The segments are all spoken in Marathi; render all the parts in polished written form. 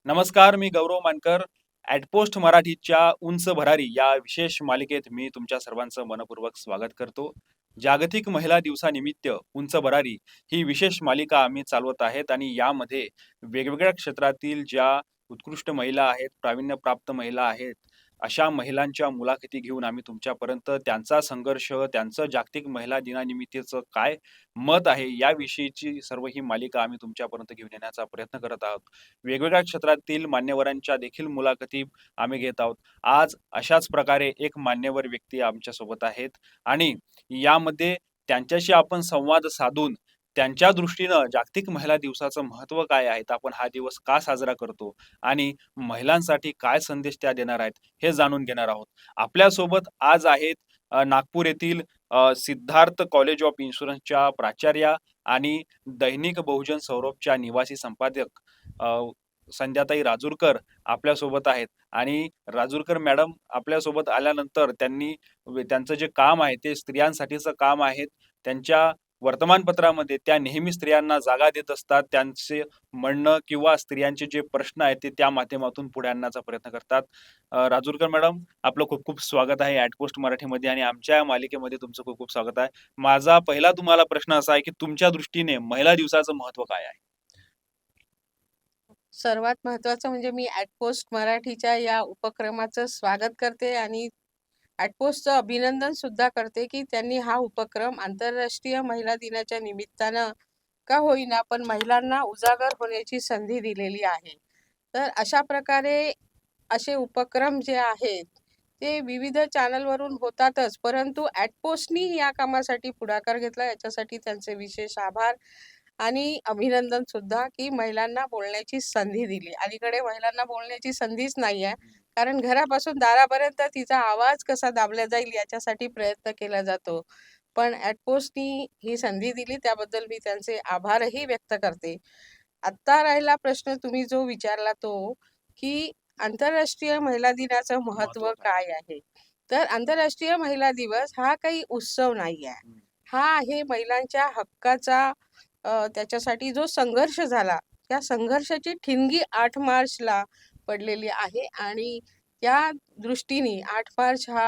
नमस्कार, मी गौरव मानकर. ॲटपोस्ट मराठीच्या उंच भरारी या विशेष मालिकेत मी तुमच्या सर्वांचं मनपूर्वक स्वागत करतो. जागतिक महिला दिवसानिमित्त उंच भरारी ही विशेष मालिका आम्ही चालवत आहेत आणि यामध्ये वेगवेगळ्या क्षेत्रातील ज्या उत्कृष्ट महिला आहेत, प्रावीण्यप्राप्त महिला आहेत, अशा महिलांच्या मुलाखती घेऊन आम्ही तुमच्यापर्यंत त्यांचा संघर्ष, त्यांचं जागतिक महिला दिनानिमित्तचं काय मत आहे, याविषयीची सर्व ही मालिका आम्ही तुमच्यापर्यंत घेऊन येण्याचा प्रयत्न करत आहोत. वेगवेगळ्या क्षेत्रातील मान्यवरांच्या देखील मुलाखती आम्ही घेत आहोत. आज अशाच प्रकारे एक मान्यवर व्यक्ती आमच्यासोबत आहेत आणि यामध्ये त्यांच्याशी आपण संवाद साधून त्यांच्या दृष्टीनं जागतिक महिला दिवसाचं महत्त्व काय आहे, आपण हा दिवस का साजरा करतो आणि महिलांसाठी काय संदेश त्या देणार आहेत, हे जाणून घेणार आहोत. आपल्यासोबत आज आहेत नागपूर येथील सिद्धार्थ कॉलेज ऑफ इन्शुरन्सच्या प्राचार्या आणि दैनिक बहुजन सौरभच्या निवासी संपादक संध्याताई राजूरकर आपल्यासोबत आहेत आणि राजूरकर मॅडम आपल्यासोबत आल्यानंतर त्यांचं जे काम आहे ते स्त्रियांसाठीचं काम आहे. त्यांच्या वर्तमानपत्रामध्ये त्या नेहमी स्त्रियांना जागा देत असतात. त्यांचे म्हणणं किंवा स्त्रियांचे जे प्रश्न आहेत ते त्या माध्यमातून पुढे आणण्याचा प्रयत्न करतात. राजूरकर मॅडम, आपलं खूप खूप स्वागत आहे ॲटपोस्ट मराठीमध्ये आणि आमच्या मालिकेमध्ये तुमचं खूप खूप स्वागत आहे. माझा पहिला तुम्हाला प्रश्न असा आहे की तुमच्या दृष्टीने महिला दिवसाचं महत्त्व काय आहे? सर्वात महत्वाचं म्हणजे मी ॲटपोस्ट मराठीच्या या उपक्रमाचं स्वागत करते आणि ॲटपोस्टचं अभिनंदन सुद्धा करते की त्यांनी हा उपक्रम आंतरराष्ट्रीय महिला दिनाच्या निमित्तानं का होईना पण महिलांना उजागर होण्याची संधी दिलेली आहे. तर अशा प्रकारे असे उपक्रम जे आहेत ते विविध चॅनलवरून होतातच, परंतु ॲटपोस्टनी या कामासाठी पुढाकार घेतला, याच्यासाठी त्यांचे विशेष आभार आणि अभिनंदन सुद्धा की महिलांना बोलण्याची संधी दिली. अलीकडे महिलांना बोलण्याची संधीच नाही आहे, कारण घरापासून दारापर्यंत तिचा आवाज कसा दाबला जाईल याच्यासाठी प्रयत्न केला जातो. पण ॲटपोस्टनी ही संधी दिली, त्याबद्दल मी त्यांचे आभारही व्यक्त करते. आत्ता राहिला प्रश्न तुम्ही जो विचारला तो, की आंतरराष्ट्रीय महिला दिनाचं महत्त्व महत्त्व काय? काय आहे? तर आंतरराष्ट्रीय महिला दिवस हा काही उत्सव नाही आहे. हं. हा आहे महिलांच्या हक्काचा त्याच्यासाठी जो संघर्ष झाला, त्या संघर्षाची ठिणगी 8 मार्चला पडलेली आहे आणि त्या दृष्टीने 8 मार्च हा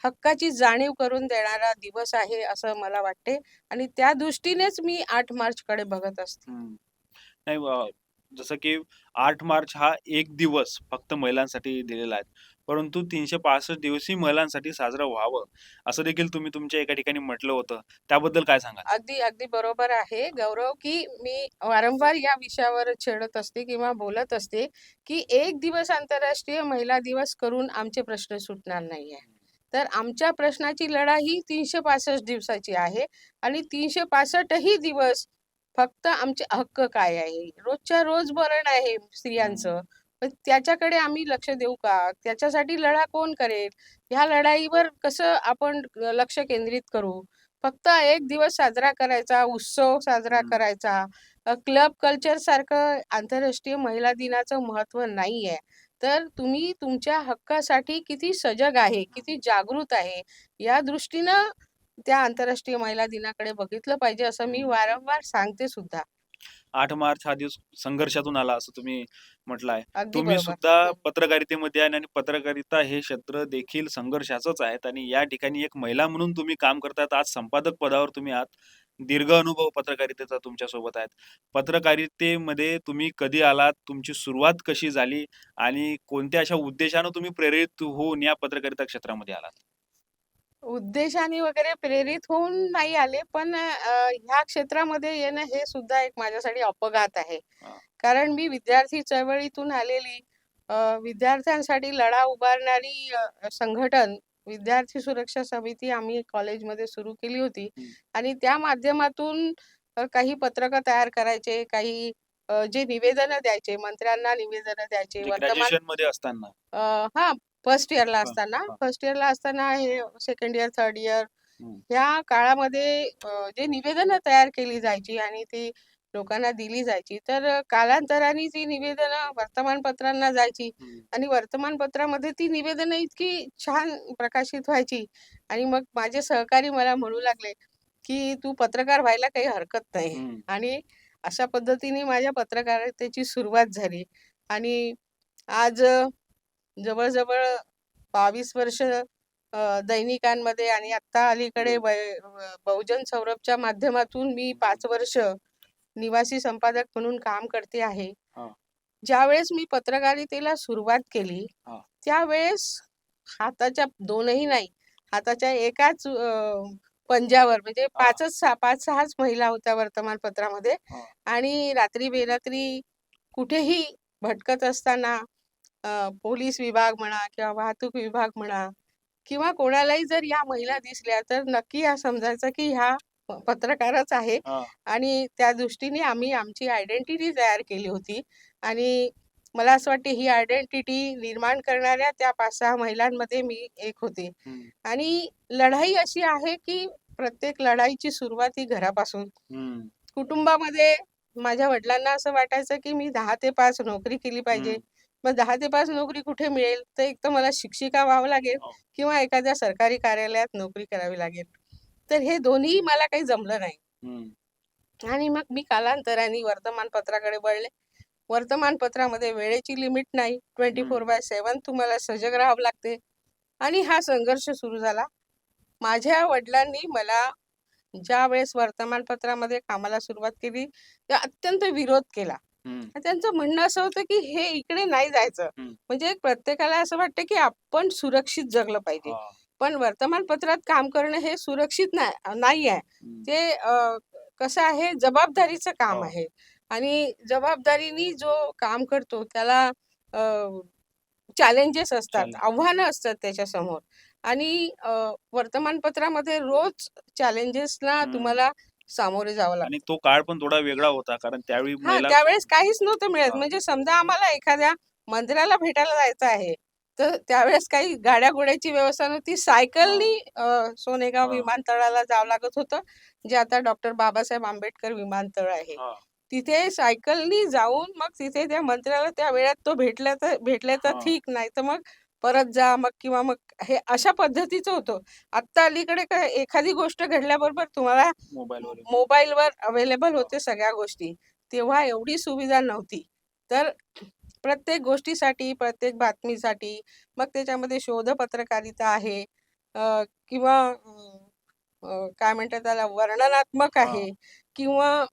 हक्काची जाणीव करून देणारा दिवस आहे असं मला वाटते आणि त्या दृष्टीनेच मी 8 मार्चकडे बघत असते. हं. नाही जसं की 8 मार्च हा एक दिवस फक्त महिलांसाठी दिलेला आहे. परंतु 365 दिवसही महिलांसाठी साजरं व्हावं, असं देखील तुम्ही तुमच्या एका ठिकाणी म्हटलं होतं. त्याबद्दल काय सांगाल? अगदी, अगदी बरोबर आहे गौरव, की मी वारंवार या विषयावर छेडत असते किंवा बोलत असते, की एक दिवस आंतरराष्ट्रीय महिला दिवस करून आमचे प्रश्न सुटणार नाहीये. तर आमच्या प्रश्नाची लढाई ही 365 दिवसाची आहे आणि 365 ही दिवस फक्त आमचे हक्क काय आहे? रोजच्या रोज मरण आहे स्त्रियांचं. पण त्याच्याकडे आम्ही लक्ष देऊ का? त्याच्यासाठी लढा कोण करेल? ह्या लढाईवर कसं आपण लक्ष केंद्रित करू? फक्त एक दिवस साजरा करायचा, उत्सव साजरा हं. करायचा. क्लब कल्चर सारखं आंतरराष्ट्रीय महिला दिनाचं महत्त्व नाहीये. तर तुम्ही तुमच्या हक्कासाठी किती सजग आहे, किती जागृत आहे, या दृष्टीनं त्या आंतरराष्ट्रीय महिला दिनाकडे बघितलं पाहिजे, असं मी हं. वारंवार सांगते सुद्धा. 8 मार्च हा दिवस संघर्षातून आला असं तुम्ही म्हटलं आहे. अगदी तुम्ही बरोबर. सुद्धा हं. पत्रकारितेमध्ये आहे आणि पत्रकारिता हे क्षेत्र देखील संघर्षाचंच आहे आणि या ठिकाणी एक महिला म्हणून तुम्ही काम करतात. आज संपादक पदावर तुम्ही आहात. दीर्घ अनुभव पत्रकारितेचा तुमच्यासोबत आहेत. पत्रकारितेमध्ये तुम्ही कधी आलात? तुमची सुरुवात कशी झाली? आणि कोणत्या अशा उद्देशानं तुम्ही प्रेरित होऊन या पत्रकारिता क्षेत्रामध्ये आलात? उद्देशाने वगैरे प्रेरित होऊन नाही आले, पण ह्या क्षेत्रामध्ये येणं हे सुद्धा एक माझ्यासाठी अपघात आहे. हां. कारण मी विद्यार्थी चळवळीतून आलेली, अ, विद्यार्थ्यांसाठी लढा उभारणारी संघटन विद्यार्थी सुरक्षा समिती आम्ही कॉलेजमध्ये सुरू केली होती हं. आणि त्या माध्यमातून काही पत्रकं तयार करायचे, काही जे निवेदनं द्यायचे, मंत्र्यांना निवेदनं द्यायचे, म्हणजे वर्तमान ग्रॅज्युएशनमध्ये असताना. हां, फर्स्ट इयरला हां, असताना. हां. फर्स्ट इयरला असताना हे सेकंड इयर, थर्ड इयर हं. ह्या काळामध्ये जे निवेदनं तयार केली जायची आणि ती लोकांना दिली जायची. तर कालांतराने ती निवेदनं वर्तमानपत्रांना जायची हं. आणि वर्तमानपत्रामध्ये ती निवेदनं इतकी छान प्रकाशित व्हायची आणि मग माझे सहकारी मला म्हणू लागले, की "तू पत्रकार व्हायला काही हरकत नाही." हं. आणि अशा पद्धतीने माझ्या पत्रकारितेची सुरुवात झाली. आणि आज जवळ-जवळ 22 वर्ष दैनिकांमध्ये आणि आता अलीकडे हो. बहुजन सौरभच्या माध्यमातून मी 5 वर्ष निवासी संपादक म्हणून काम करते आहे. हां, ज्यावेळेस मी पत्रकारितेला सुरुवात केली, हां, त्यावेळेस हाताच्या दोनही नाही, हाताच्या एकाच पंजावर म्हणजे हां, 5-6च महिला होत्या वर्तमानपत्रामध्ये हां. आणि रात्री-बेरात्री कुठेही भटकत असताना पोलीस विभाग म्हणा किंवा वाहतूक विभाग म्हणा किंवा कोणालाही जर या महिला दिसल्या तर नक्की हा समजायचं की ह्या पत्रकारच आहे हां, आणि त्या दृष्टीने आम्ही आमची आयडेंटिटी तयार केली होती आणि मला असं वाटते ही आयडेंटिटी निर्माण करणाऱ्या त्या 5-6 महिलांमध्ये मी एक होते. हं, आणि लढाई अशी आहे की प्रत्येक लढाईची सुरुवात ही घरापासून. हं, कुटुंबामध्ये माझ्या वडिलांना असं वाटायचं की मी 10 ते 5 नोकरी केली पाहिजे. हं. मग 10 ते 5 नोकरी कुठे मिळेल? तर एक तर मला शिक्षिका व्हावं लागेल हो. किंवा एखाद्या सरकारी कार्यालयात नोकरी करावी लागेल. तर हे दोन्ही मला काही जमलं नाही. हं, आणि मग मी कालांतराने वर्तमानपत्राकडे वळले. वर्तमानपत्रामध्ये वेळेची लिमिट नाही. हं. 24/7 तुम्हाला सजग राहावं लागते आणि हा संघर्ष सुरू झाला. माझ्या वडिलांनी मला ज्यावेळेस वर्तमानपत्रामध्ये कामाला सुरुवात केली, तेव्हा अत्यंत विरोध केला. हं, आणि त्यांचं म्हणणं असं होतं, की हे इकडे नाही जायचं. हं. म्हणजे प्रत्येकाला असं वाटतं, की आपण सुरक्षित जगलं पाहिजे. हां. पण वर्तमानपत्रात काम करणं हे सुरक्षित नाही आहे. हं. ते कसं आहे जबाबदारीचं काम हो. आहे आणि जबाबदारीने जो काम करतो त्याला चॅलेंजेस असतात, चालेल. आव्हानं असतात त्याच्यासमोर आणि वर्तमानपत्रामध्ये रोज चॅलेंजेसला हं. तुम्हाला सामोरे जावं आणि लागतं. तो काळ पण थोडा वेगळा होता कारण त्यावेळी हां, महिला त्यावेळेस काहीच नव्हतं मिळत. हां, म्हणजे समजा आम्हाला एखाद्या मंत्र्याला भेटायला जायचं आहे, तर त्यावेळेस काही गाड्या-घोड्याची व्यवस्था नव्हती. हां, सायकलनी सोनेगाव हां, विमानतळाला जावं लागत होतं, जे आता डॉक्टर बाबासाहेब आंबेडकर विमानतळ आहे. हां, तिथे सायकलनी जाऊन मग तिथे त्या मंत्र्याला त्या वेळात तो भेटले तर हां. ठीक, नाही तर मग परत जा मग किंवा मग हे अशा पद्धतीचं होतं. आत्ता अलीकडे काय एखादी गोष्ट घडल्याबरोबर तुम्हाला मोबाईलवर मोबाईलवर अवेलेबल हां, होते सगळ्या गोष्टी. तेव्हा एवढी सुविधा नव्हती. तर प्रत्येक गोष्टीसाठी, प्रत्येक बातमीसाठी मग त्याच्यामध्ये शोध पत्रकारिता आहे किंवा काय म्हणतात त्याला वर्णनात्मक हां. आहे किंवा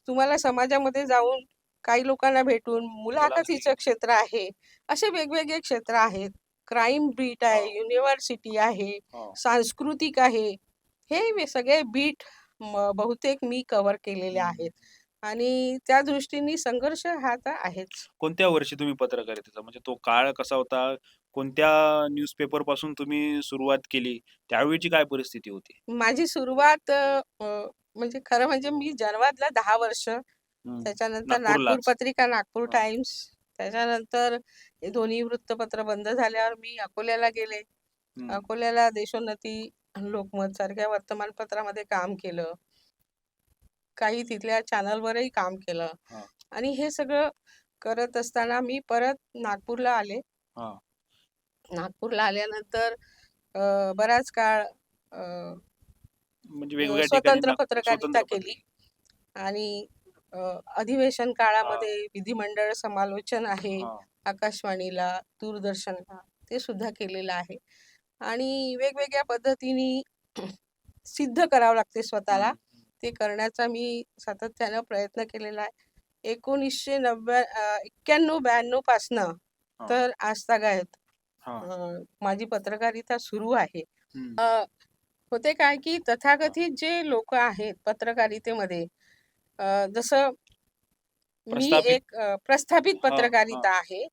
तुम्हाला समाजामध्ये जाऊन काही लोकांना भेटून मुलाखती मुलाखतीचं घेणं. क्षेत्र आहे. असे वेगवेगळे क्षेत्र आहेत. क्राईम बीट आहे, हां, युनिव्हर्सिटी आहे, हां. सांस्कृतिक आहे. हे सगळे बीट बहुतेक मी कव्हर केलेले हं. आहेत आणि त्या दृष्टीने संघर्ष हा तर आहेच. कोणत्या वर्षी तुम्ही पत्रकारितेचा म्हणजे तो काळ कसा होता? कोणत्या न्यूजपेपर पासून तुम्ही सुरुवात केली? त्यावेळची काय परिस्थिती होती? माझी सुरुवात म्हणजे खरं म्हणजे मी जन्मातला 10 वर्ष, हं. त्याच्यानंतर नागपूर नागपूरलाच. पत्रिका, नागपूर हां. टाइम्स, त्याच्यानंतर हे दोन्ही वृत्तपत्र बंद झाल्यावर मी अकोल्याला गेले. हं. अकोल्याला देशोन्नती, लोकमत सारख्या वर्तमानपत्रामध्ये काम केलं. काही तिथल्या चॅनलवरही काम केलं हां, आणि हे सगळं करत असताना मी परत नागपूरला आले. हां. नागपूरला आल्यानंतर बराच काळ अ, म्हणजे वेगवेगळ्या ठिकाणी स्वतंत्र पत्रकारिता स्वतंत्र केली पत्रिका. आणि अ, अधिवेशन हां, काळामध्ये विधिमंडळ समालोचन आहे, हां. आकाशवाणीला, दूरदर्शनला ते सुद्धा केलेलं आहे आणि वेगवेगळ्या पद्धतीने सिद्ध करावं लागते स्वतःला. हं, ते करण्याचा मी सातत्यानं प्रयत्न केलेला आहे. 1991-92 पासनं हां, तर आजतागायत हां. माझी पत्रकारिता सुरू आहे. हं. अ, होते काय की हां, तथाकथित जे लोक आहेत पत्रकारितेमध्ये जसं मी प्रस्थापित एक प्रस्थापित हां, हां. पत्रकारिता आहे,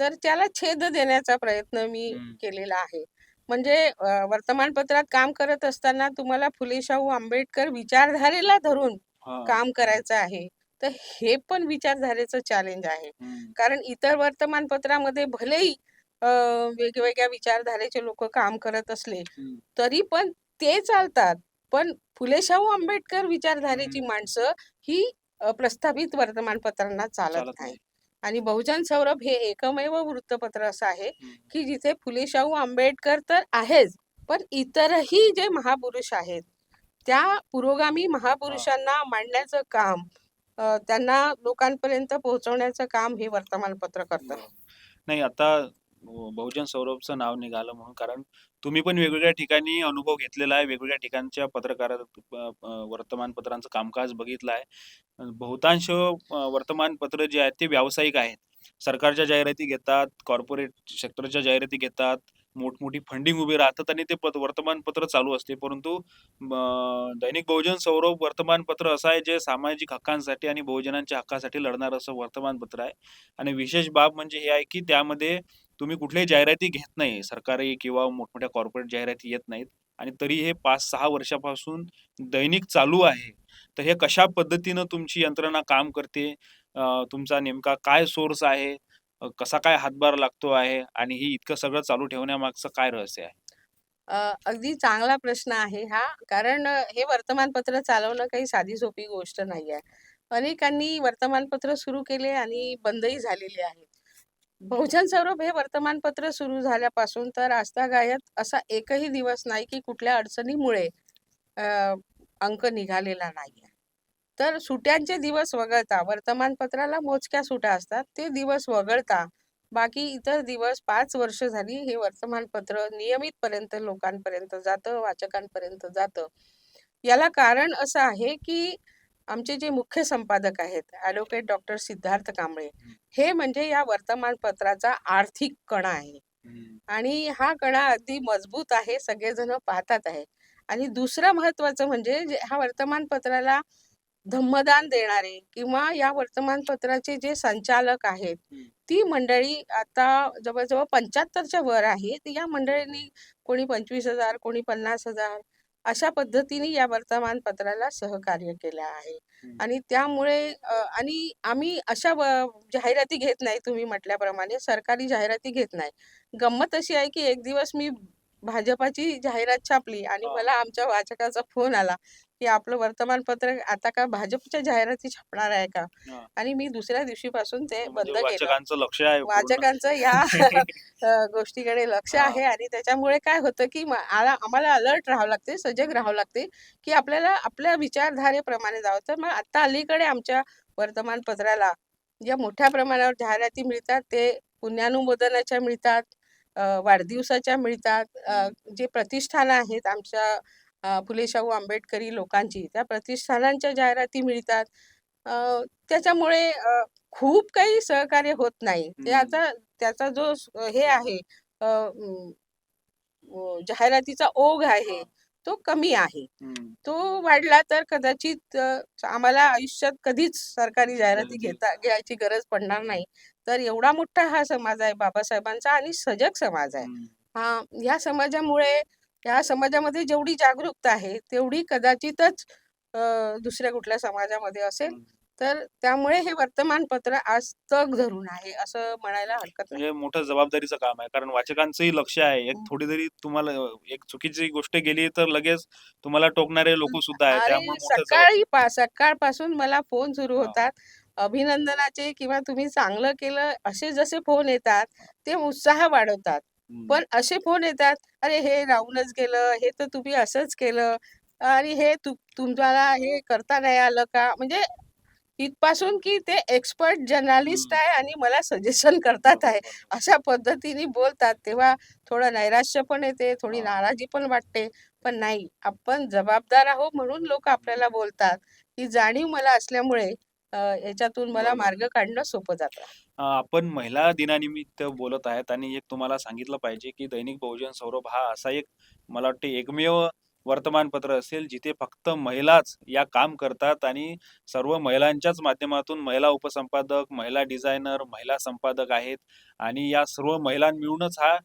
तर त्याला छेद देण्याचा प्रयत्न मी हं. केलेला आहे. म्हणजे वर्तमानपत्रात काम करत असताना तुम्हाला फुले शाहू आंबेडकर विचारधारेला धरून हां. काम करायचं आहे. तर हे पण विचारधारेचं चॅलेंज आहे. हं, कारण इतर वर्तमानपत्रामध्ये भलेही वेगवेगळ्या विचारधारेचे लोकं काम करत असले, हं, तरी पण ते चालतात. पण फुले शाहू आंबेडकर हं. विचारधारेची माणसं ही प्रस्थापित वर्तमानपत्रांना चालत चालत नाही. नाही. आणि बहुजन सौरभ हे एकमेव वृत्तपत्र असं आहे, हं. की जिथे फुले शाहू आंबेडकर तर आहेच, पण इतरही जे महापुरुष आहेत, त्या पुरोगामी हां, महापुरुषांना मांडण्याचं काम त्यांना लोकांपर्यंत पोहोचवण्याचं काम हे वर्तमानपत्र करतं. बरोबर. नाही आता बहुजन सौरभचं नाव निघालं म्हणून कारण तुम्ही पण वेगवेगळ्या ठिकाणी अनुभव घेतलेला आहे. वेगवेगळ्या ठिकाणच्या वर्तमानपत्रांचं कामकाज बघितलं आहे. बहुतांश वर्तमानपत्र जे आहेत ते व्यावसायिक आहेत. सरकारच्या जाहिराती घेतात, कॉर्पोरेट सेक्टरच्या जाहिराती घेतात, मोठमोठी फंडिंग उभी राहतात आणि ते वर्तमानपत्र चालू असते. परंतु दैनिक बहुजन सौरभ वर्तमानपत्र असं आहे जे सामाजिक हक्कांसाठी आणि बहुजनांच्या हक्कासाठी लढणारं असं वर्तमानपत्र आहे. आणि विशेष बाब म्हणजे हे आहे की त्यामध्ये तुम्ही कुठल्याही जाहिराती घेत नाही. सरकारी किंवा मोठमोठ्या कॉर्पोरेट जाहिराती येत नाहीत आणि तरी हे 5-6 वर्षापासून दैनिक चालू आहे. तर हे कशा पद्धतीनं तुमची यंत्रणा काम करते? तुमचा नेमका काय सोर्स आहे? कसा काय हातभार लागतो आहे? आणि हे इतकं सगळं चालू ठेवण्यामागचं काय रहस्य आहे? अगदी चांगला प्रश्न आहे हा. कारण हे वर्तमानपत्र चालवणं काही साधी सोपी गोष्ट नाही आहे. अनेकांनी वर्तमानपत्र सुरू केले आणि बंदही झालेले आहेत. बहुजन सौरभ हे वर्तमानपत्र सुरू झाल्यापासून तर आजतागायत असा एकही दिवस नाही की कुठल्या अडचणीमुळे अ, अंक निघालेला नाहीये. तर सुट्यांचे दिवस वगळता वर्तमानपत्राला मोजक्या सुट्या असतात. ते दिवस वगळता बाकी इतर दिवस 5 वर्ष झाली हे वर्तमानपत्र नियमितपर्यंत लोकांपर्यंत जातं, वाचकांपर्यंत जातं. याला कारण असं आहे की आमचे जे मुख्य संपादक आहेत, ॲडव्होकेट डॉक्टर सिद्धार्थ कांबळे, हे म्हणजे या वर्तमानपत्राचा आर्थिक कणा आहे. हं. आणि हा कणा अगदी मजबूत आहे, सगळेजण पाहतात आहे. आणि दुसरं महत्त्वाचं म्हणजे ह्या वर्तमानपत्राला धम्मदान देणारे किंवा या वर्तमानपत्राचे जे संचालक आहेत, हं. ती मंडळी आता जवळ-जवळ 75च्या वर आहे. तर या मंडळींनी कोणी 25,000 कोणी 50,000 अशा पद्धतीने या वर्तमानपत्राला सहकार्य केलं आहे. हं. आणि त्यामुळे आणि आम्ही अशा जाहिराती घेत नाही तुम्ही म्हटल्याप्रमाणे सरकारी जाहिराती घेत नाही. गंमत अशी आहे की एक दिवस मी भाजपाची जाहिरात छापली आणि हां. मला आमच्या वाचकाचा फोन आला, की आपलं वर्तमानपत्र आता का भाजपच्या जाहिराती छापणार आहे का? हां. आणि मी दुसऱ्या दिवशीपासून ते म्हणजे बंद केलं. वाचकांचं लक्ष आहे पूर्ण. वाचकांचं या गोष्टीकडे लक्ष हां. आहे आणि त्याच्यामुळे काय होतं, की आम्हाला अलर्ट राहावं लागते, सजग राहावं लागते, की आपल्याला आपल्या विचारधारेप्रमाणे जावं. तर मग आता अलीकडे आमच्या वर्तमानपत्राला ज्या मोठ्या प्रमाणावर जाहिराती मिळतात, ते पुण्यानुमोदनाच्या मिळतात, वाढदिवसाच्या मिळतात. जे प्रतिष्ठानं आहेत आमच्या फुले शाहू आंबेडकरी लोकांची, त्या प्रतिष्ठानांच्या जाहिराती मिळतात. अ, त्याच्यामुळे खूप काही सहकार्य होत नाही. हं. त्याचा जो हे आहे जाहिरातीचा ओघ आहे, हां. तो कमी आहे. हं. तो वाढला तर कदाचित आम्हाला आयुष्यात कधीच सरकारी जाहिराती जाहिराती घ्यायची गरज पडणार नाही. तर एवढा मोठा हा समाज आहे बाबासाहेबांचा आणि सजग समाज आहे. हं. या समाजामुळे या समाजामध्ये जेवढी जागरूकता आहे, तेवढी कदाचितच अ, दुसऱ्या कुठल्या समाजामध्ये असेल. हं. तर त्यामुळे हे वर्तमानपत्र आज तग धरून आहे, असं म्हणायला हरकत नाही. म्हणजे मोठं जबाबदारीचं काम आहे. कारण वाचकांचंही लक्ष आहे. एक थोडी जरी तुम्हाला एक चुकीची गोष्ट गेली तर लगेच तुम्हाला टोकणारे हं. लोकं सुद्धा आहेत. अरे, त्यामुळे मोठं जबाब सकाळपासून मला फोन सुरू हां. होतात. अभिनंदनाचे किंवा तुम्ही चांगलं केलं असे जसे फोन येतात, ते उत्साह वाढवतात. हं. पण असे फोन येतात, "अरे, हे राहूनच गेलं, हे तर तुम्ही असंच केलं आणि हे तुम्हाला हे करता नाही आलं का?" म्हणजे इथपासून की ते एक्सपर्ट जर्नलिस्ट हं. आहे आणि मला सजेशन करतात आहे. बरोबर. अशा पद्धतीने बोलतात. तेव्हा थोडं नैराश्य पण येते, थोडी हां. नाराजी पण वाटते. पण नाही, आपण जबाबदार आहोत म्हणून लोकं आपल्याला बोलतात. ही जाणीव मला असल्यामुळे याच्यातून मला बरोबर. मार्ग काढणं सोपं जातं. आपण महिला दिनानिमित्त बोलत आहेत आणि एक तुम्हाला सांगितलं पाहिजे, की दैनिक बहुजन सौरभ हा असा एक मला वाटते एकमेव वर्तमानपत्र असेल, जिथे फक्त महिलाच या काम करतात आणि सर्व महिलांच्याच माध्यमातून महिला उपसंपादक, महिला डिझायनर, महिला संपादक आहेत आणि या सर्व महिला मिळूनच हा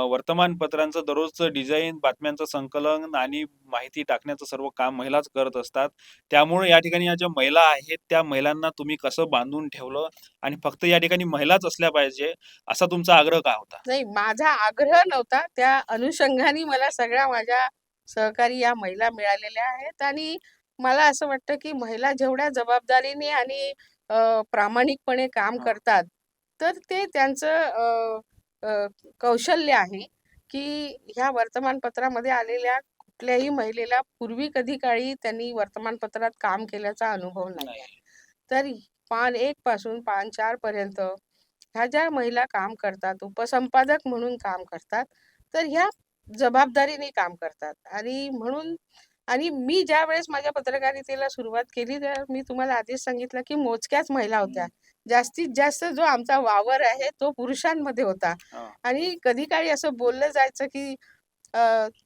वर्तमानपत्रांचं दररोजचं डिझाइन, बातम्यांचं संकलन आणि माहिती टाकण्याचं सर्व काम महिलाच करत असतात. त्यामुळे या ठिकाणी या ज्या महिला आहेत, त्या महिलांना तुम्ही कसं बांधून ठेवलं आणि फक्त या ठिकाणी महिलाच असल्या पाहिजे, असा तुमचा आग्रह का होता? नाही, माझा आग्रह नव्हता. त्या अनुषंगाने मला सगळ्या माझ्या सहकारी या महिला मिळालेल्या आहेत आणि मला असं वाटतं, की महिला जेवढ्या जबाबदारीने आणि प्रामाणिकपणे काम हां. करतात, तर ते त्यांचं कौशल्य आहे, की ह्या वर्तमानपत्रामध्ये आलेल्या कुठल्याही महिलेला पूर्वी कधी काळी त्यांनी वर्तमानपत्रात काम केल्याचा अनुभव नाही आहे. नाही. तर पान 1 पासून पान 4 पर्यंत ह्या ज्या महिला काम करतात, उपसंपादक म्हणून काम करतात, तर ह्या जबाबदारीने काम करतात आणि म्हणून आणि मी ज्यावेळेस माझ्या पत्रकारितेला सुरुवात केली, तर मी तुम्हाला आधीच सांगितलं, की मोजक्याच महिला होत्या. हं. जास्तीत जास्त जो आमचा वावर आहे, तो पुरुषांमध्ये होता हां, आणि कधी काळी असं बोललं जायचं, की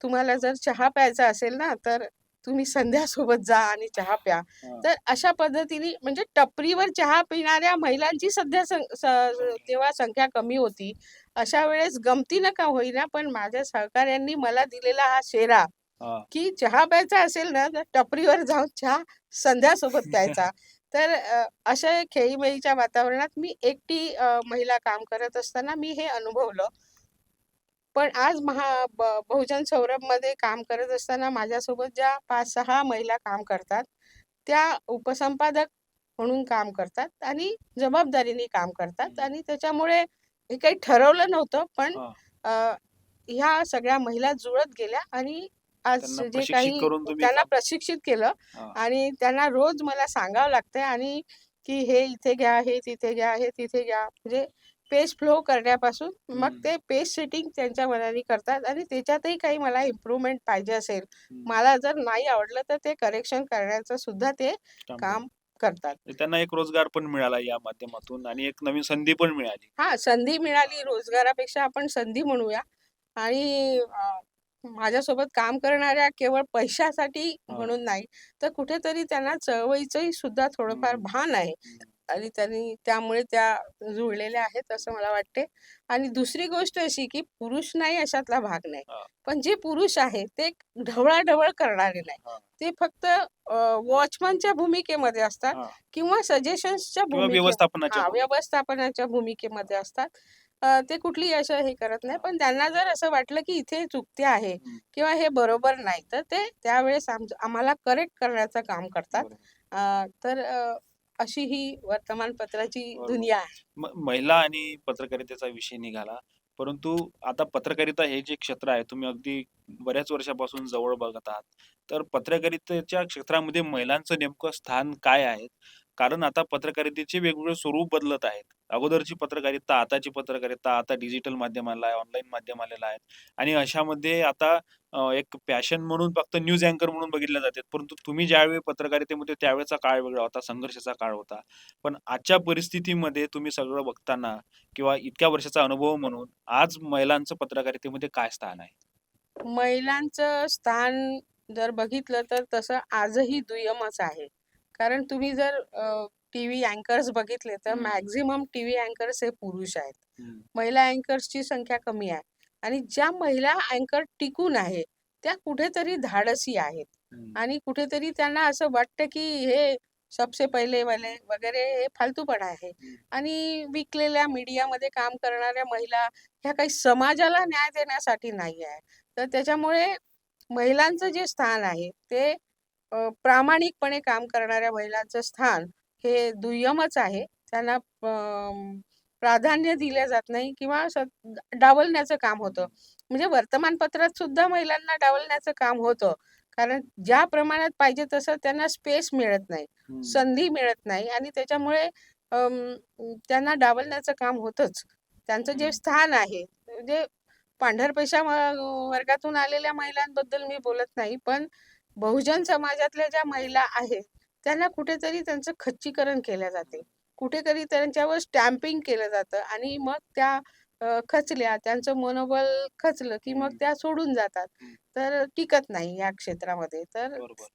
तुम्हाला जर चहा प्यायचा असेल ना, तर तुम्ही संध्यासोबत जा आणि चहा प्या. हां. तर अशा पद्धतीने म्हणजे टपरीवर चहा पिणाऱ्या महिलांची सध्या संख्या. तेव्हा संख्या कमी होती. अशा वेळेस गमतीनं का होईना, पण माझ्या सहकाऱ्यांनी मला दिलेला हा शेरा, हां. की चहा प्यायचा असेल ना, तर टपरीवर जाऊन चहा संध्यासोबत प्यायचा. तर अशा खेळीमेळीच्या वातावरणात मी एकटी महिला काम करत असताना मी हे अनुभवलं. पण आज बहुजन सौरभमध्ये काम करत असताना माझ्यासोबत ज्या 5-6 महिला काम करतात, त्या उपसंपादक म्हणून काम करतात आणि जबाबदारीने काम करतात हं. आणि त्याच्यामुळे हे काही ठरवलं नव्हतं, पण हां. अ, ह्या सगळ्या महिला जुळत गेल्या आणि आज त्यांना जे प्रशिक्षित काही करून तुम्ही त्यांना काम. प्रशिक्षित केलं हां. आणि त्यांना रोज मला सांगावं लागतंय आणि की हे इथे घ्या, हे तिथे घ्या, हे तिथे घ्या. म्हणजे पेज फ्लो करण्यापासून मग हं, ते पेज सेटिंग त्यांच्या मनाने करतात आणि त्याच्यातही काही मला इम्प्रूव्हमेंट पाहिजे असेल, हं. मला जर नाही आवडलं तर ते करेक्शन करण्याचं सुद्धा ते काम करतात. काम करतात. म्हणजे त्यांना एक रोजगार पण मिळाला या माध्यमातून आणि एक नवीन संधी पण मिळाली. हां, संधी मिळाली रोजगारापेक्षा आपण संधी म्हणूया आणि माझ्यासोबत काम करणाऱ्या केवळ पैशासाठी हां. म्हणून नाही, तर कुठेतरी त्यांना चळवळीचंही सुद्धा थोडंफार हं, भान आहे. हं. आणि त्यामुळे त्या जुळलेल्या आहेत असं मला वाटते. आणि दुसरी गोष्ट अशी, की पुरुष नाही अशातला भाग नाही. हां, पण जे पुरुष आहेत ते ढवळाढवळ करणारे नाही. हां, ते फक्त वॉचमनच्या भूमिकेमध्ये असतात हां. किंवा सजेशन्सच्या किंवा व्यवस्थापनाच्या भूमिकेत. व्यवस्थापनाच्या भूमिकेमध्ये असतात. ते कुठलीही असं हे करत नाही. हां. पण त्यांना जर असं वाटलं, की इथे चुकते आहे हं. किंवा हे बरोबर नाही, तर ते त्यावेळेस आम्हाला करेक्ट करण्याचं काम करतात. बरोबर. तर अशी ही वर्तमानपत्राची बरोबर. दुनिया आहे. महिला आणि पत्रकारितेचा विषय निघाला. परंतु आता पत्रकारिता हे जे क्षेत्र आहे, तुम्ही अगदी बऱ्याच वर्षापासून जवळ बघत आहात. तर पत्रकारितेच्या क्षेत्रामध्ये महिलांचं नेमकं स्थान काय आहे? कारण आता पत्रकारितेचे वेगवेगळे स्वरूप बदलत आहेत. अगोदरची पत्रकारिता, आताची पत्रकारिता, आता डिजिटल माध्यम आलं आहे, ऑनलाईन माध्यम आलेलं आहे आणि अशामध्ये आता एक पॅशन म्हणून फक्त न्यूज अँकर म्हणून बघितले जातात. परंतु तुम्ही ज्यावेळी पत्रकारितेमध्ये त्यावेळेचा काळ वेगळा होता, संघर्षाचा काळ होता. पण आजच्या परिस्थितीमध्ये तुम्ही सगळं बघताना किंवा इतक्या वर्षाचा अनुभव म्हणून आज महिलांचं पत्रकारितेमध्ये काय स्थान आहे? महिलांचं स्थान जर बघितलं तर तसं आजही दुय्यमच आहे. कारण तुम्ही जर टीव्ही अँकर्स बघितले तर हं, मॅक्सिमम टीव्ही अँकर्स हे पुरुष आहेत. हं, महिला अँकर्सची संख्या कमी आहे आणि ज्या महिला अँकर टिकून आहे, त्या कुठेतरी धाडसी आहेत हं, आणि कुठेतरी त्यांना असं वाटतं, की हे सबसे पहिले वाले वगैरे हे फालतूपणा आहे हं, आणि विकलेल्या मीडियामध्ये काम करणाऱ्या महिला ह्या काही समाजाला न्याय देण्यासाठी नाही आहे. तर त्याच्यामुळे महिलांचं जे स्थान आहे ते प्रामाणिकपणे काम करणाऱ्या महिलांचं स्थान हे दुय्यमच आहे. त्यांना प्राधान्य दिलं जात नाही किंवा डावलण्याचं काम होतं. म्हणजे वर्तमानपत्रात सुद्धा महिलांना डावलण्याचं काम होतं. कारण ज्या प्रमाणात पाहिजे तसं त्यांना स्पेस मिळत नाही, हं, संधी मिळत नाही आणि त्याच्यामुळे त्यांना डावलण्याचं काम होतंच. त्यांचं जे हं, स्थान आहे म्हणजे पांढरपेशा वर्गातून आलेल्या महिलांबद्दल मी बोलत नाही, पण बहुजन समाजातल्या ज्या महिला आहेत, त्यांना कुठेतरी त्यांचं खच्चीकरण केलं जाते. कुठेतरी त्यांच्यावर स्टॅम्पिंग केलं जातं आणि मग त्या खचल्या, त्यांचं मनोबल खचलं, की मग हं, त्या सोडून जातात. हं. तर टिकत नाही या क्षेत्रामध्ये. तर बरोबर.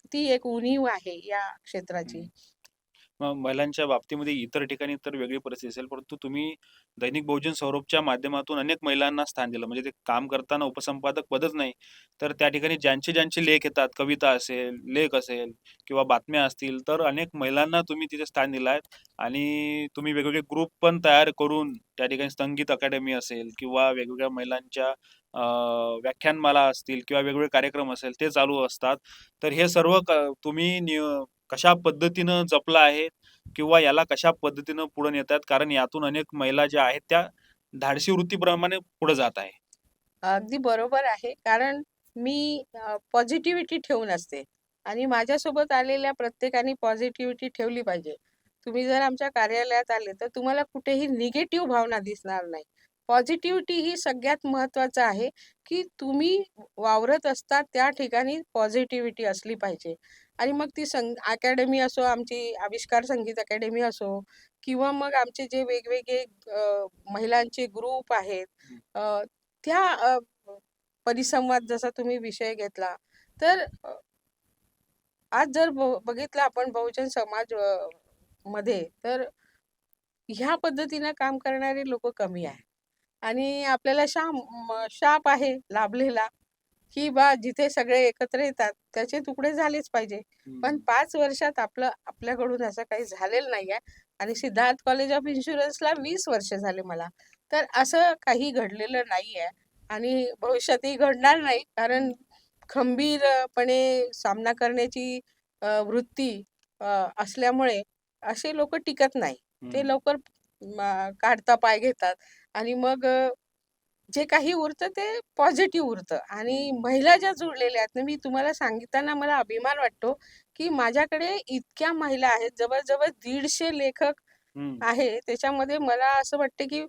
ती एक उणीव आहे या क्षेत्राची. हं. मग महिलांच्या बाबतीमध्ये इतर ठिकाणी तर वेगळी परिस्थिती असेल, परंतु तुम्ही दैनिक बहुजन सौरभच्या माध्यमातून अनेक महिलांना स्थान दिलं. म्हणजे ते काम करताना उपसंपादक पदच नाही, तर त्या ठिकाणी ज्यांचे लेख येतात, कविता असेल, लेख असेल किंवा बातम्या असतील, तर अनेक महिलांना तुम्ही तिथे स्थान दिलं आहे आणि तुम्ही वेगवेगळे ग्रुप पण तयार करून त्या ठिकाणी संगीत अकादमी असेल किंवा वेगवेगळ्या महिलांच्या व्याख्यानमाला असतील किंवा वेगवेगळे कार्यक्रम असेल, ते चालू असतात. तर हे सर्व तुम्ही कशा पद्धतीनं जपलं आहे किंवा याला कशा पद्धतीनं पुढे नेतात? कारण यातून अनेक महिला ज्या आहेत त्या धाडसी वृत्तीप्रमाणे पुढे जात आहे. अगदी बरोबर आहे. कारण मी पॉझिटिव्हिटी ठेवून असते. आणि माझ्यासोबत आलेल्या प्रत्येकाने पॉझिटिव्हिटी ठेवली पाहिजे. तुम्ही जर आमच्या कार्यालयात आले तर तुम्हाला कुठेही निगेटिव्ह भावना दिसणार नाही. पॉझिटिव्हिटी ही सगळ्यात महत्त्वाचं आहे, की तुम्ही वावरत असता त्या ठिकाणी पॉझिटिव्हिटी असली पाहिजे. आणि मग ती अकॅडमी असो, आमची आविष्कार संगीत अकॅडमी असो किंवा मग आमचे जे वेगवेगळे महिलांचे ग्रुप आहेत, अ, त्या परिसंवाद जसा तुम्ही विषय घेतला, तर आज जर बघितलं आपण बहुजन समाज मध्ये, तर ह्या पद्धतीनं काम करणारे लोक कमी आहे. आणि आपल्याला शाप आहे लाभलेला, की बा जिथे सगळे एकत्र येतात त्याचे तुकडे झालेच पाहिजे. पण 5 वर्षात आपल्याकडून असं काही झालेलं नाही आहे. आणि सिद्धार्थ कॉलेज ऑफ इन्शुरन्सला 20 वर्ष झाले मला. तर असं काही घडलेलं नाही आहे आणि भविष्यातही घडणार नाही, कारण खंबीरपणे सामना करण्याची वृत्ती असल्यामुळे असे लोक टिकत नाही. ते लवकर काढता पाय घेतात आणि मग जे काही उरतं ते पॉझिटिव्ह उरतं. आणि महिला ज्या जुळलेल्या आहेत ना, मी तुम्हाला सांगताना मला अभिमान वाटतो, की माझ्याकडे इतक्या महिला आहेत. जवळ-जवळ 150 लेखक आहे. त्याच्यामध्ये मला असं वाटतं, की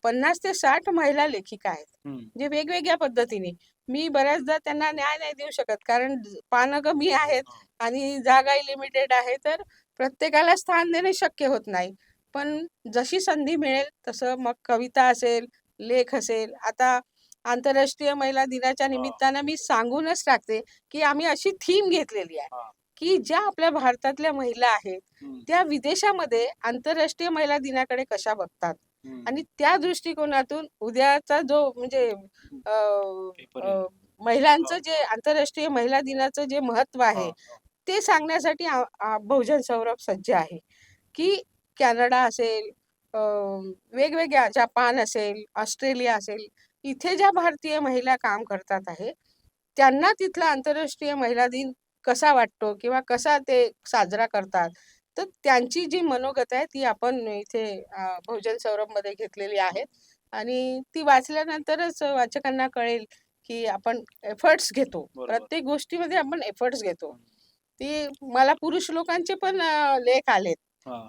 50 ते 60 महिला लेखिका आहेत. म्हणजे वेगवेगळ्या पद्धतीने. मी बऱ्याचदा त्यांना न्याय नाही देऊ शकत, कारण पानं कमी आहेत आणि जागाही लिमिटेड आहे. तर प्रत्येकाला स्थान देणे शक्य होत नाही. पण जशी संधी मिळेल तसं मग कविता असेल, लेख असेल. आता आंतरराष्ट्रीय महिला दिनाच्या निमित्तानं मी सांगूनच टाकते, की आम्ही अशी थीम घेतलेली आहे, की ज्या आपल्या भारतातल्या महिला आहेत, त्या विदेशामध्ये आंतरराष्ट्रीय महिला दिनाकडे कशा बघतात. आणि त्या दृष्टिकोनातून उद्याचा जो म्हणजे महिलांचं जे आंतरराष्ट्रीय महिला दिनाचं जे महत्व आहे, ते सांगण्यासाठी बहुजन सौरभ सज्ज आहे. की कॅनडा असेल, वेगवेगळ्या जपान असेल, ऑस्ट्रेलिया असेल, इथे ज्या भारतीय महिला काम करतात आहे, त्यांना तिथला आंतरराष्ट्रीय महिला दिन कसा वाटतो किंवा कसा ते साजरा करतात. तर त्यांची जी मनोगत आहे ती आपण इथे बहुजन सौरभमध्ये घेतलेली आहेत. आणि ती वाचल्यानंतरच वाचकांना कळेल, की आपण एफर्ट्स घेतो. प्रत्येक गोष्टीमध्ये आपण एफर्ट्स घेतो. ती मला पुरुष लोकांचे पण लेख आलेत.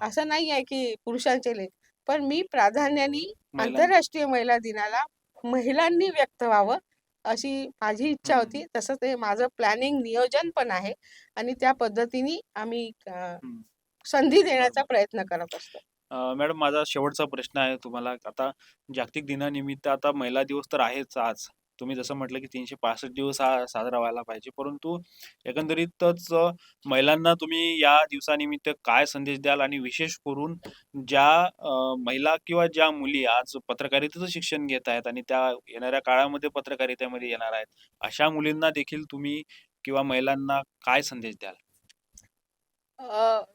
असं नाही आहे की पुरुषांचे लेख. पण मी प्राधान्याने आंतरराष्ट्रीय महिला दिनाला महिलांनी व्यक्त व्हावं अशी माझी इच्छा होती. तसं ते माझं प्लॅनिंग नियोजन पण आहे आणि त्या पद्धतीने आम्ही संधी देण्याचा प्रयत्न करत असतो. मॅडम, माझा शेवटचा प्रश्न आहे तुम्हाला. आता जागतिक दिनानिमित्त आता महिला दिवस तर आहेच आज. तुम्ही जसं म्हटलं की 365 दिवस हा साजरा व्हायला पाहिजे. परंतु एकंदरीतच महिलांना तुम्ही या दिवसानिमित्त काय संदेश द्याल? आणि विशेष करून ज्या महिला किंवा ज्या मुली आज पत्रकारितेचं शिक्षण घेत आहेत आणि त्या येणाऱ्या काळामध्ये पत्रकारितेमध्ये येणार आहेत, अशा मुलींना देखील तुम्ही किंवा महिलांना काय संदेश द्याल?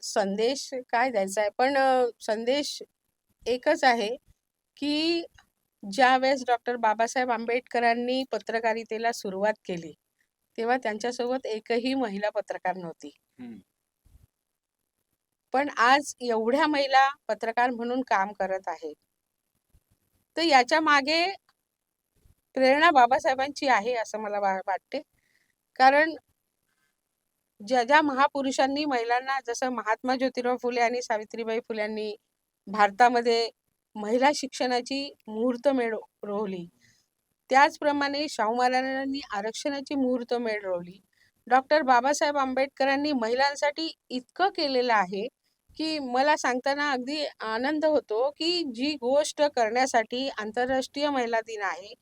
संदेश काय द्यायचा आहे? पण संदेश एकच आहे, की ज्यावेळेस डॉक्टर बाबासाहेब आंबेडकरांनी पत्रकारितेला सुरुवात केली, तेव्हा त्यांच्यासोबत एकही महिला पत्रकार नव्हती. पण आज एवढ्या महिला पत्रकार म्हणून काम करत आहेत. तर याच्या मागे प्रेरणा बाबासाहेबांची आहे असं मला वाटते. कारण ज्या महापुरुषांनी महिलांना, जसं महात्मा ज्योतिराव फुले आणि सावित्रीबाई फुल्यांनी भारतामध्ये महिला शिक्षणाची मुहूर्तमेढ रोवली, त्याचप्रमाणे शाहू महाराजांनी आरक्षणाची मुहूर्तमेढ रोवली. डॉक्टर बाबासाहेब आंबेडकरांनी महिलांसाठी इतकं केलेलं आहे, की मला सांगताना अगदी आनंद होतो, की जी गोष्ट करण्यासाठी आंतरराष्ट्रीय महिला दिन आहे,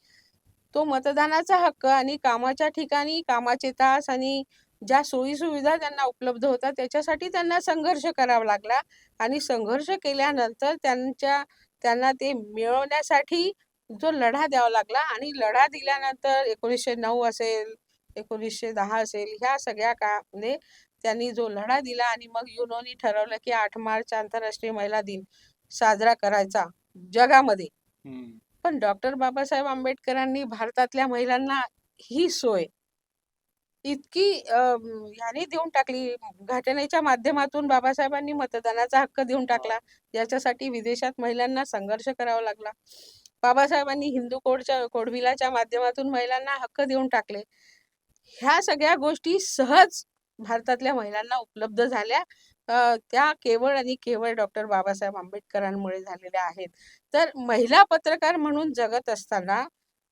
तो मतदानाचा हक्क आणि कामाच्या ठिकाणी कामाचे तास आणि ज्या सोयी-सुविधा त्यांना उपलब्ध होतात त्याच्यासाठी त्यांना संघर्ष करावा लागला. आणि संघर्ष केल्यानंतर त्यांना ते मिळवण्यासाठी जो लढा द्यावा लागला आणि लढा दिल्यानंतर 1909 असेल, 1910 असेल, ह्या सगळ्या काळामध्ये त्यांनी जो लढा दिला आणि मग युनोनी ठरवलं की 8 मार्च आंतरराष्ट्रीय महिला दिन साजरा करायचा जगामध्ये. पण डॉक्टर बाबासाहेब आंबेडकरांनी भारतातल्या महिलांना ही सोय इतकी ह्याने देऊन टाकली, घटनेच्या माध्यमातून बाबासाहेबांनी मतदानाचा हक्क देऊन टाकला, ज्याच्यासाठी विदेशात महिलांना संघर्ष करावा लागला. बाबासाहेबांनी हिंदू कोडविलाच्या माध्यमातून महिलांना हक्क देऊन टाकले. ह्या सगळ्या गोष्टी सहज भारतातल्या महिलांना उपलब्ध झाल्या त्या केवळ आणि केवळ डॉक्टर बाबासाहेब आंबेडकरांमुळे झालेल्या आहेत. तर महिला पत्रकार म्हणून जगत असताना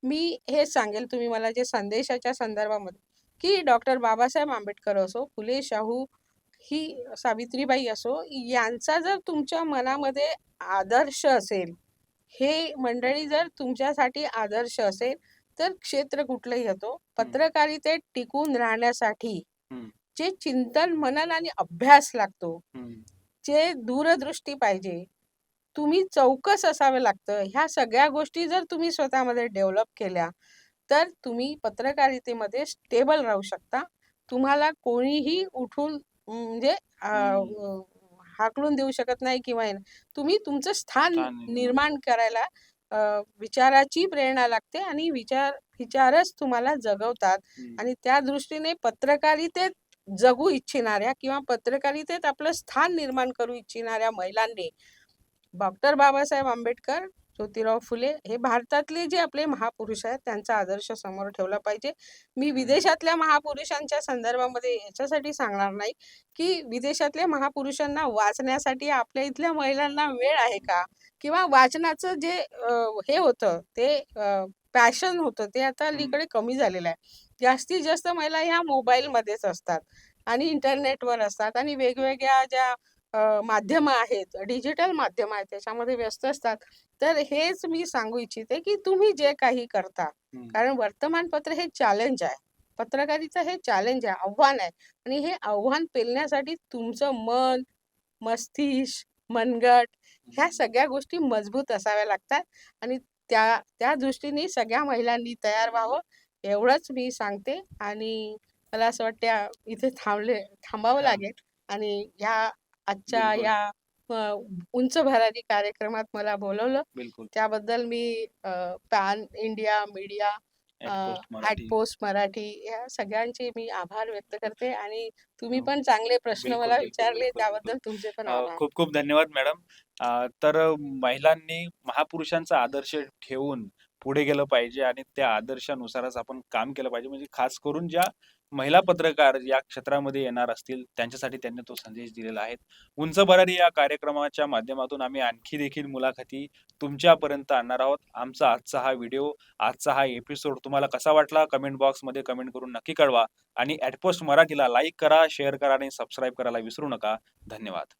मी हे सांगेल, तुम्ही मला जे संदेशाच्या संदर्भामध्ये, की डॉक्टर बाबासाहेब आंबेडकर असो, फुले शाहू ही सावित्रीबाई असो, यांचा जर तुमच्या मनामध्ये आदर्श असेल, हे मंडळी जर तुमच्यासाठी आदर्श असेल, तर क्षेत्र कुठलंही असो, पत्रकारितेत टिकून राहण्यासाठी हम्म, जे चिंतन, मनन आणि अभ्यास लागतो, हम्म, जे दूरदृष्टी पाहिजे, तुम्ही चौकस असावं लागतं. ह्या सगळ्या गोष्टी जर तुम्ही स्वतःमध्ये डेव्हलप केल्या, तर तुम्ही पत्रकारितेमध्ये स्टेबल राहू शकता. तुम्हाला कोणीही उठून म्हणजे हम्म. हाकलून देऊ शकत नाही किंवा हे नाही. तुम्ही तुमचं स्थान छान आहे. निर्माण करायला विचाराची प्रेरणा लागते आणि विचारच तुम्हाला जगवतात. हम्म, आणि त्या दृष्टीने पत्रकारितेत जगू इच्छिणाऱ्या किंवा पत्रकारितेत आपलं स्थान निर्माण करू इच्छिणाऱ्या महिलांनी डॉक्टर बाबासाहेब आंबेडकर, ज्योतिराव फुले हे भारतातले जे आपले महापुरुष आहेत त्यांचा आदर्श समोर ठेवला पाहिजे. मी विदेशातल्या महापुरुषांच्या संदर्भामध्ये याच्यासाठी सांगणार नाही, की विदेशातल्या महापुरुषांना वाचण्यासाठी आपल्या इथल्या महिलांना वेळ आहे का? किंवा वाचनाचं जे हे होतं ते पॅशन होतं ते आता अलीकडे कमी झालेलं आहे. जास्तीत जास्त महिला ह्या मोबाईलमध्येच असतात आणि इंटरनेटवर असतात आणि वेगवेगळ्या ज्या माध्यमं आहेत, डिजिटल माध्यमं आहेत, त्याच्यामध्ये व्यस्त असतात. तर हेच मी सांगू इच्छिते, की तुम्ही जे काही करता, हम्म. कारण वर्तमानपत्र हे चॅलेंज आहे. पत्रकारिता हे चॅलेंज आहे, आव्हान आहे आणि हे आव्हान पेलण्यासाठी तुमचं मन, मस्तिष्क, मनगट ह्या सगळ्या गोष्टी मजबूत असाव्या लागतात आणि त्या दृष्टीने सगळ्या महिलांनी तयार व्हावं, एवढंच मी सांगते आणि मला असं वाटतं इथे थांबावं हा, लागेल आणि ह्या आजच्या बिलकुल या अ, उंच भरारी कार्यक्रमात मला बोलवलं. बिलकुल. त्याबद्दल मी पॅन इंडिया मीडिया, ॲटपोस्ट हॅट मराठी. पोस्ट मराठी या सगळ्यांचे मी आभार व्यक्त करते आणि तुम्ही हो, पण चांगले प्रश्न बिलकुल, मला बिलकुल, विचारले बिलकुल, बिलकुल. त्याबद्दल तुमचे पण आभार. खूप खूप धन्यवाद मॅडम. तर महिलांनी महापुरुषांचा आदर्श ठेवून पुढे गेलं पाहिजे आणि त्या आदर्शानुसारच आपण काम केलं पाहिजे. म्हणजे खास करून ज्या महिला पत्रकार या क्षेत्रामध्ये येणार असतील, त्यांच्यासाठी त्यांनी तो संदेश दिलेला आहे. उंच भरारी या कार्यक्रमाच्या माध्यमातून आम्ही आणखी देखील मुलाखती तुमच्यापर्यंत आणणार आहोत. आमचा आजचा हा व्हिडिओ, आजचा हा एपिसोड तुम्हाला कसा वाटला? कमेंट बॉक्समध्ये कमेंट करून नक्की कळवा आणि ॲटपोस्ट मराठीला लाईक करा, शेअर करा आणि सबस्क्राईब करायला विसरू नका. धन्यवाद.